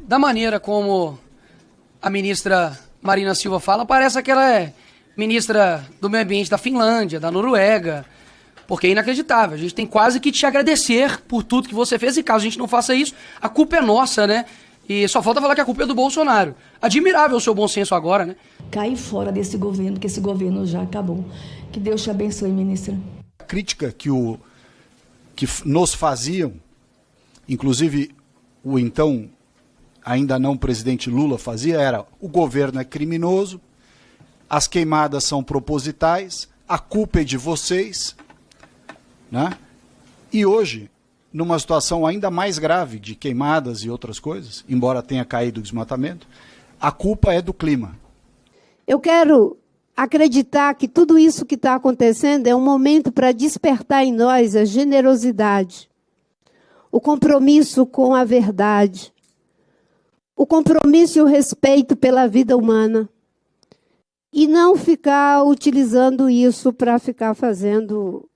Da maneira como a ministra Marina Silva fala, parece que ela é ministra do Meio Ambiente da Finlândia, da Noruega, porque é inacreditável. A gente tem quase que te agradecer por tudo que você fez, e caso a gente não faça isso, a culpa é nossa, né? E só falta falar que a culpa é do Bolsonaro. Admirável o seu bom senso agora, né? Cai fora desse governo, que esse governo já acabou. Que Deus te abençoe, ministra. A crítica que nos faziam, inclusive o então ainda não presidente Lula fazia, era: o governo é criminoso, as queimadas são propositais, a culpa é de vocês, né? E hoje, numa situação ainda mais grave de queimadas e outras coisas, embora tenha caído o desmatamento, a culpa é do clima. Eu quero acreditar que tudo isso que está acontecendo é um momento para despertar em nós a generosidade, o compromisso com a verdade, o compromisso e o respeito pela vida humana, e não ficar utilizando isso para ficar fazendo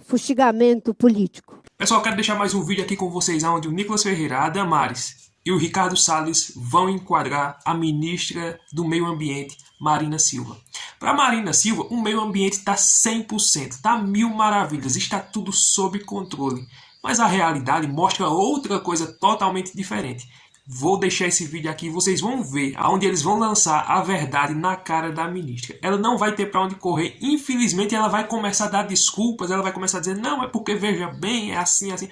fustigamento político. Pessoal, quero deixar mais um vídeo aqui com vocês, onde o Nicolas Ferreira, a Damares e o Ricardo Salles vão enquadrar a ministra do Meio Ambiente, Marina Silva. Para Marina Silva, o meio ambiente está 100%, está mil maravilhas, está tudo sob controle. Mas a realidade mostra outra coisa totalmente diferente. Vou deixar esse vídeo aqui, vocês vão ver aonde eles vão lançar a verdade na cara da ministra. Ela não vai ter para onde correr, infelizmente ela vai começar a dar desculpas, ela vai começar a dizer: não, é porque veja bem, é assim, assim.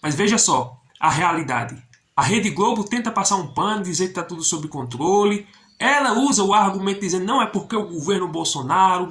Mas veja só, a realidade. A Rede Globo tenta passar um pano, dizer que está tudo sob controle. Ela usa o argumento dizendo: não, é porque o governo Bolsonaro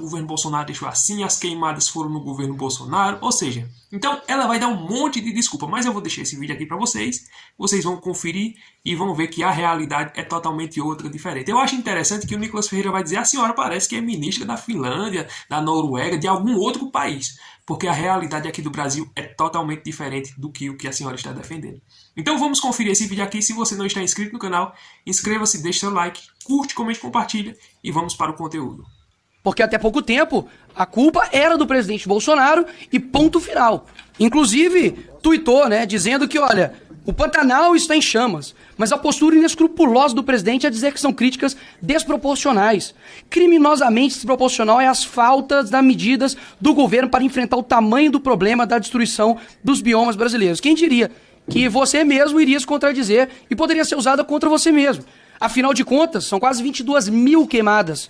deixou assim, as queimadas foram no governo Bolsonaro. Ou seja, então ela vai dar um monte de desculpa. Mas eu vou deixar esse vídeo aqui para vocês. Vocês vão conferir e vão ver que a realidade é totalmente outra, diferente. Eu acho interessante que o Nicolas Ferreira vai dizer: a senhora parece que é ministra da Finlândia, da Noruega, de algum outro país. Porque a realidade aqui do Brasil é totalmente diferente do que o que a senhora está defendendo. Então vamos conferir esse vídeo aqui. Se você não está inscrito no canal, inscreva-se, deixe seu like, curte, comente, compartilha e vamos para o conteúdo. Porque até pouco tempo, a culpa era do presidente Bolsonaro e ponto final. Inclusive, tuitou, né, dizendo que, olha, o Pantanal está em chamas, mas a postura inescrupulosa do presidente é dizer que são críticas desproporcionais. Criminosamente desproporcional é as faltas das medidas do governo para enfrentar o tamanho do problema da destruição dos biomas brasileiros. Quem diria que você mesmo iria se contradizer e poderia ser usada contra você mesmo? Afinal de contas, são quase 22 mil queimadas.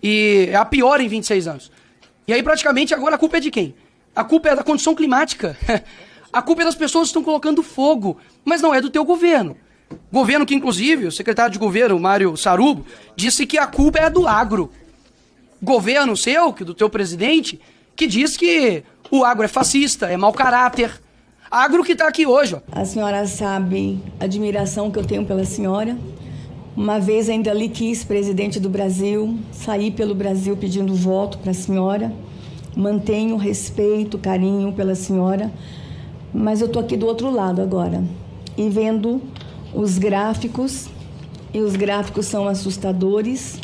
E é a pior em 26 anos. E aí, praticamente, agora a culpa é de quem? A culpa é da condição climática. A culpa é das pessoas que estão colocando fogo, mas não é do teu governo. Governo que, inclusive, o secretário de governo, Mário Sarubo, disse que a culpa é do agro. Governo seu, do teu presidente, que diz que o agro é fascista, é mau caráter. Agro que está aqui hoje, ó. A senhora sabe a admiração que eu tenho pela senhora. Uma vez ainda lhe quis presidente do Brasil, saí pelo Brasil pedindo voto para a senhora. Mantenho respeito, carinho pela senhora. Mas eu estou aqui do outro lado agora e vendo os gráficos, e os gráficos são assustadores.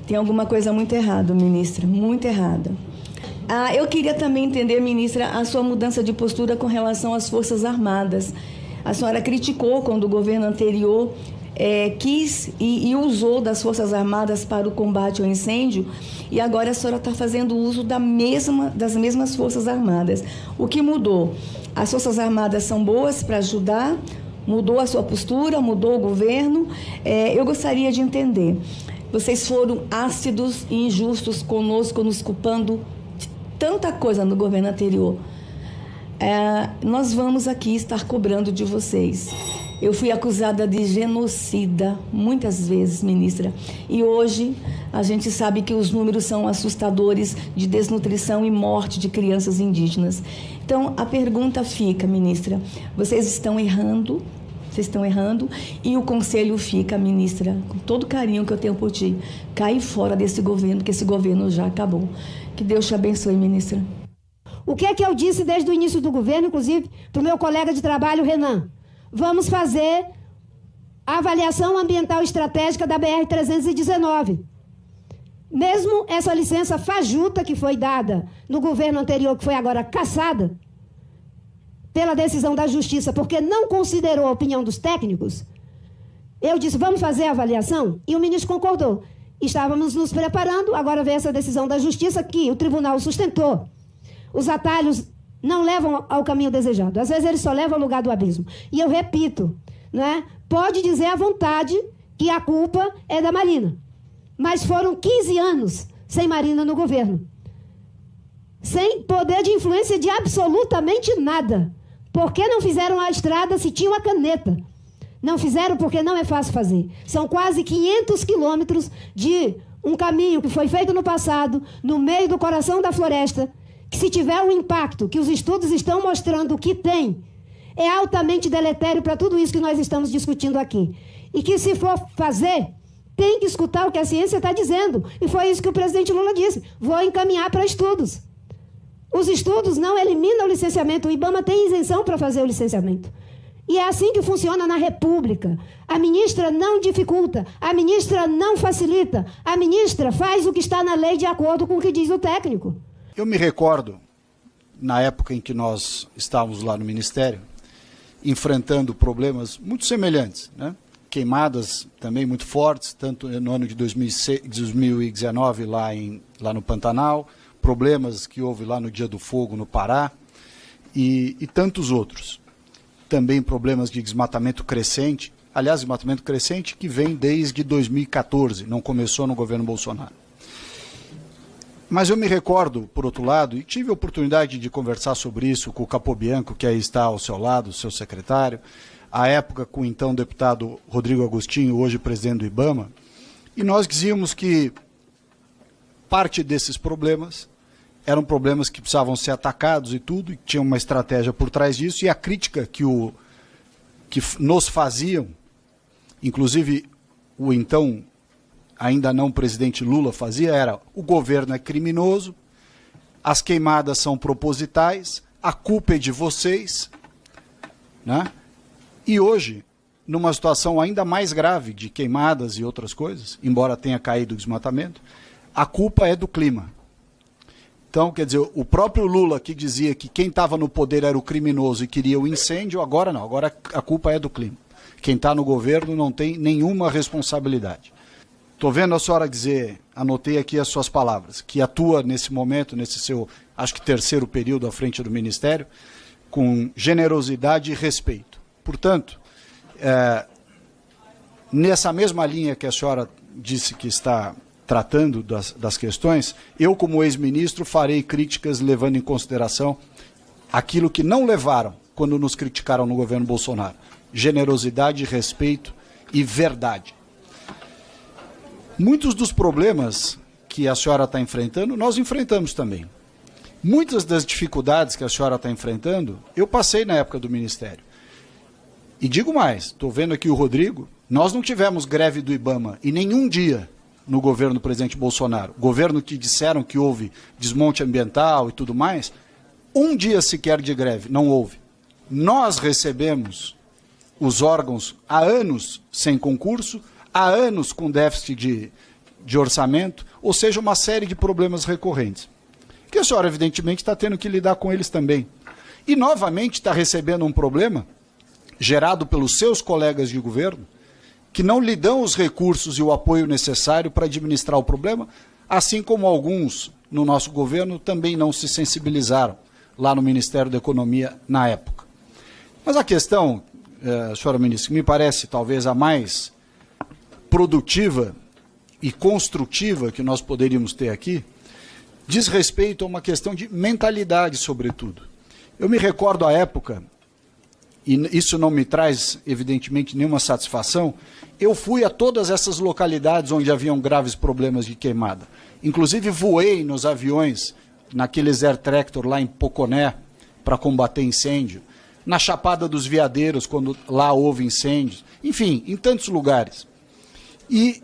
Tem alguma coisa muito errada, ministra, muito errada. Eu queria também entender, ministra, a sua mudança de postura com relação às Forças Armadas. A senhora criticou quando o governo anterior quis e usou das Forças Armadas para o combate ao incêndio, e agora a senhora está fazendo uso das mesmas Forças Armadas. O que mudou? As Forças Armadas são boas para ajudar? Mudou a sua postura? Mudou o governo? Eu gostaria de entender. Vocês foram ácidos e injustos conosco, nos culpando de tanta coisa no governo anterior. Nós vamos aqui estar cobrando de vocês. Eu fui acusada de genocida muitas vezes, ministra. E hoje a gente sabe que os números são assustadores de desnutrição e morte de crianças indígenas. Então, a pergunta fica, ministra, vocês estão errando, e o conselho fica, ministra, com todo o carinho que eu tenho por ti, cai fora desse governo, que esse governo já acabou. Que Deus te abençoe, ministra. O que é que eu disse desde o início do governo, inclusive, para o meu colega de trabalho, Renan? Vamos fazer a avaliação ambiental estratégica da BR-319. Mesmo essa licença fajuta que foi dada no governo anterior, que foi agora cassada pela decisão da Justiça, porque não considerou a opinião dos técnicos, Eu disse, vamos fazer a avaliação? E o ministro concordou. Estávamos nos preparando, agora veio essa decisão da Justiça que o tribunal sustentou. Os atalhos não levam ao caminho desejado. Às vezes eles só levam ao lugar do abismo. E eu repito, né? Pode dizer à vontade que a culpa é da Marina. Mas foram 15 anos sem Marina no governo. Sem poder de influência de absolutamente nada. Por que não fizeram a estrada se tinham a caneta? Não fizeram porque não é fácil fazer. São quase 500 quilômetros de um caminho que foi feito no passado, no meio do coração da floresta, que se tiver um impacto que os estudos estão mostrando que tem, é altamente deletério para tudo isso que nós estamos discutindo aqui. E que se for fazer, tem que escutar o que a ciência está dizendo. E foi isso que o presidente Lula disse. Vou encaminhar para estudos. Os estudos não eliminam o licenciamento. O IBAMA tem isenção para fazer o licenciamento. E é assim que funciona na República. A ministra não dificulta, a ministra não facilita, a ministra faz o que está na lei de acordo com o que diz o técnico. Eu me recordo, na época em que nós estávamos lá no Ministério, enfrentando problemas muito semelhantes, né? Queimadas também muito fortes, tanto no ano de 2019 lá no Pantanal, problemas que houve lá no Dia do Fogo no Pará e tantos outros. Também problemas de desmatamento crescente, aliás, desmatamento crescente que vem desde 2014, não começou no governo Bolsonaro. Mas eu me recordo, por outro lado, e tive a oportunidade de conversar sobre isso com o Capobianco, que aí está ao seu lado, o seu secretário, à época com o então deputado Rodrigo Agostinho, hoje presidente do IBAMA, e nós dizíamos que parte desses problemas eram problemas que precisavam ser atacados e tudo, e tinha uma estratégia por trás disso, e a crítica que nos faziam, inclusive o então ainda não presidente Lula fazia, era: o governo é criminoso, as queimadas são propositais, a culpa é de vocês, né? E hoje, numa situação ainda mais grave de queimadas e outras coisas, embora tenha caído o desmatamento, a culpa é do clima. Então, quer dizer, o próprio Lula, que dizia que quem estava no poder era o criminoso e queria o incêndio, agora não, agora a culpa é do clima. Quem está no governo não tem nenhuma responsabilidade. Estou vendo a senhora dizer, anotei aqui as suas palavras, que atua nesse momento, nesse seu, acho que terceiro período à frente do Ministério, com generosidade e respeito. Portanto, nessa mesma linha que a senhora disse que está tratando das questões, eu, como ex-ministro, farei críticas levando em consideração aquilo que não levaram quando nos criticaram no governo Bolsonaro: generosidade, respeito e verdade. Muitos dos problemas que a senhora está enfrentando, nós enfrentamos também. Muitas das dificuldades que a senhora está enfrentando, eu passei na época do Ministério. E digo mais, estou vendo aqui o Rodrigo, nós não tivemos greve do IBAMA em nenhum dia no governo do presidente Bolsonaro. Governo que disseram que houve desmonte ambiental e tudo mais, um dia sequer de greve, não houve. Nós recebemos os órgãos há anos sem concurso, há anos com déficit de orçamento, ou seja, uma série de problemas recorrentes. Que a senhora, evidentemente, está tendo que lidar com eles também. E, novamente, está recebendo um problema gerado pelos seus colegas de governo, que não lhe dão os recursos e o apoio necessário para administrar o problema, assim como alguns no nosso governo também não se sensibilizaram lá no Ministério da Economia na época. Mas a questão, senhora ministra, que me parece talvez a mais produtiva e construtiva que nós poderíamos ter aqui, diz respeito a uma questão de mentalidade, sobretudo. Eu me recordo a época, e isso não me traz, evidentemente, nenhuma satisfação, eu fui a todas essas localidades onde haviam graves problemas de queimada. Inclusive voei nos aviões, naqueles Air Tractor lá em Poconé, para combater incêndio, na Chapada dos Veadeiros, quando lá houve incêndios, enfim, em tantos lugares. E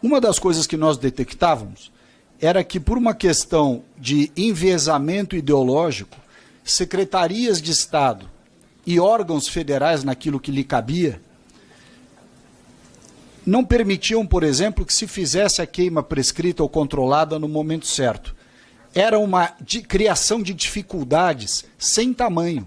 uma das coisas que nós detectávamos era que, por uma questão de enviesamento ideológico, secretarias de Estado e órgãos federais, naquilo que lhe cabia, não permitiam, por exemplo, que se fizesse a queima prescrita ou controlada no momento certo. Era uma criação de dificuldades sem tamanho.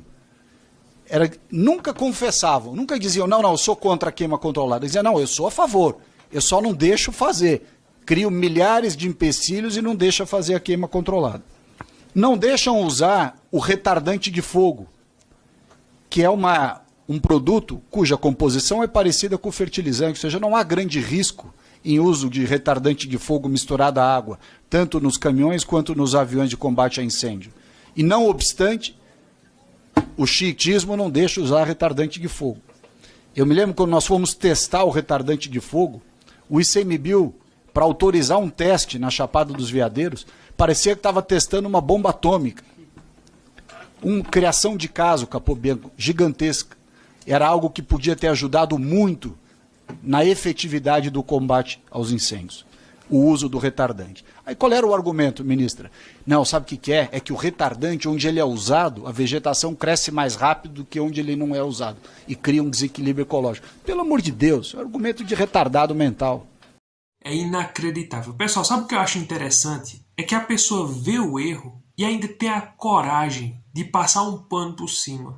nunca confessavam, nunca diziam, não, eu sou contra a queima controlada. Diziam, não, eu sou a favor, eu só não deixo fazer. Crio milhares de empecilhos e não deixa fazer a queima controlada. Não deixam usar o retardante de fogo, que é um produto cuja composição é parecida com o fertilizante, ou seja, não há grande risco em uso de retardante de fogo misturado à água, tanto nos caminhões quanto nos aviões de combate a incêndio. E não obstante, o xiitismo não deixa usar retardante de fogo. Eu me lembro quando nós fomos testar o retardante de fogo, o ICMBio, para autorizar um teste na Chapada dos Veadeiros, parecia que estava testando uma bomba atômica. Uma criação de caso, Capobianco, gigantesca. Era algo que podia ter ajudado muito na efetividade do combate aos incêndios, o uso do retardante. Aí qual era o argumento, ministra? Não, sabe o que é? É que o retardante, onde ele é usado, a vegetação cresce mais rápido do que onde ele não é usado e cria um desequilíbrio ecológico. Pelo amor de Deus, é um argumento de retardado mental. É inacreditável. Pessoal, sabe o que eu acho interessante? É que a pessoa vê o erro e ainda tem a coragem de passar um pano por cima.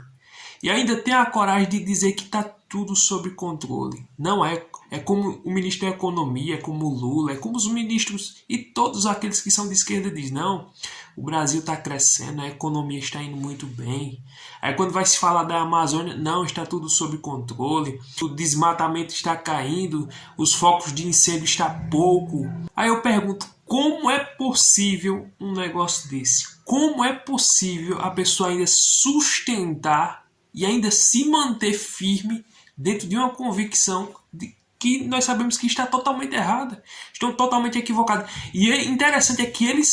E ainda tem a coragem de dizer que está tudo sob controle. Não é. É como o ministro da Economia, é como o Lula, é como os ministros e todos aqueles que são de esquerda dizem, não, o Brasil está crescendo, a economia está indo muito bem. Aí quando vai se falar da Amazônia, não, está tudo sob controle, o desmatamento está caindo, os focos de incêndio estão pouco. Aí eu pergunto, como é possível um negócio desse? Como é possível a pessoa ainda sustentar e ainda se manter firme dentro de uma convicção de que nós sabemos que está totalmente errada, estão totalmente equivocados. E é interessante é que eles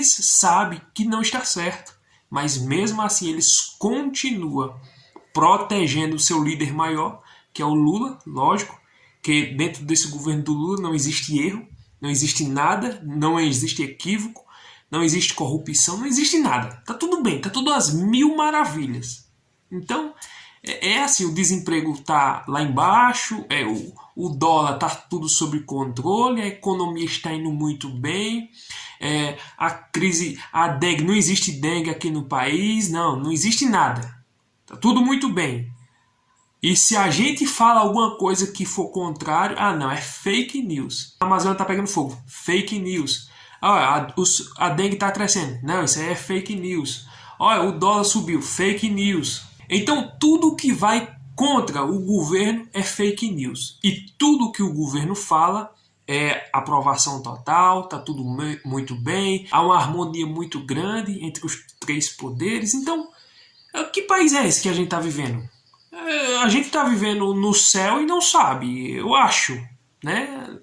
sabem que não está certo, mas mesmo assim eles continuam protegendo o seu líder maior, que é o Lula, lógico, que dentro desse governo do Lula não existe erro, não existe nada, não existe equívoco, não existe corrupção, não existe nada. Tá tudo bem, tá tudo às mil maravilhas. Então, é assim, o desemprego tá lá embaixo, o dólar tá tudo sob controle, a economia está indo muito bem, a crise, a dengue, não existe dengue aqui no país, não existe nada. Tá tudo muito bem. E se a gente fala alguma coisa que for contrário, não, é fake news. A Amazônia tá pegando fogo, fake news. A dengue tá crescendo, não, isso aí é fake news. Olha, o dólar subiu, fake news. Então tudo que vai contra o governo é fake news. E tudo que o governo fala é aprovação total, tá tudo muito bem, há uma harmonia muito grande entre os três poderes. Então, que país é esse que a gente tá vivendo? A gente tá vivendo no céu e não sabe, eu acho, né?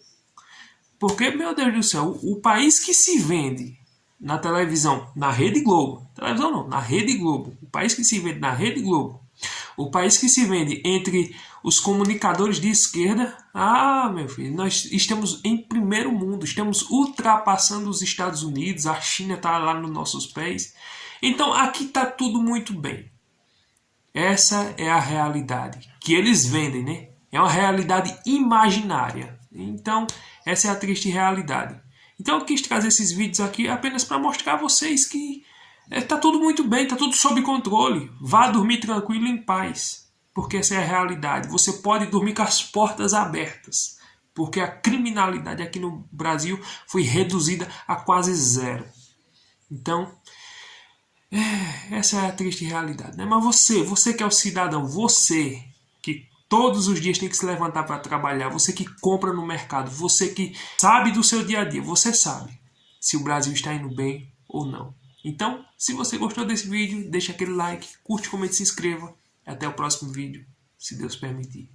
Porque, meu Deus do céu, o país que se vende na televisão, na Rede Globo, televisão não, na Rede Globo, o país que se vende na Rede Globo, o país que se vende entre os comunicadores de esquerda, meu filho, nós estamos em primeiro mundo, estamos ultrapassando os Estados Unidos, a China está lá nos nossos pés, então aqui está tudo muito bem. Essa é a realidade que eles vendem, né? É uma realidade imaginária. Então, essa é a triste realidade. Então eu quis trazer esses vídeos aqui apenas para mostrar a vocês que está tudo muito bem, está tudo sob controle. Vá dormir tranquilo em paz, porque essa é a realidade. Você pode dormir com as portas abertas, porque a criminalidade aqui no Brasil foi reduzida a quase zero. Então, essa é a triste realidade, né? Mas você que é o cidadão, você que todos os dias tem que se levantar para trabalhar, você que compra no mercado, você que sabe do seu dia a dia, você sabe se o Brasil está indo bem ou não. Então, se você gostou desse vídeo, deixa aquele like, curte, comente, se inscreva. Até o próximo vídeo, se Deus permitir.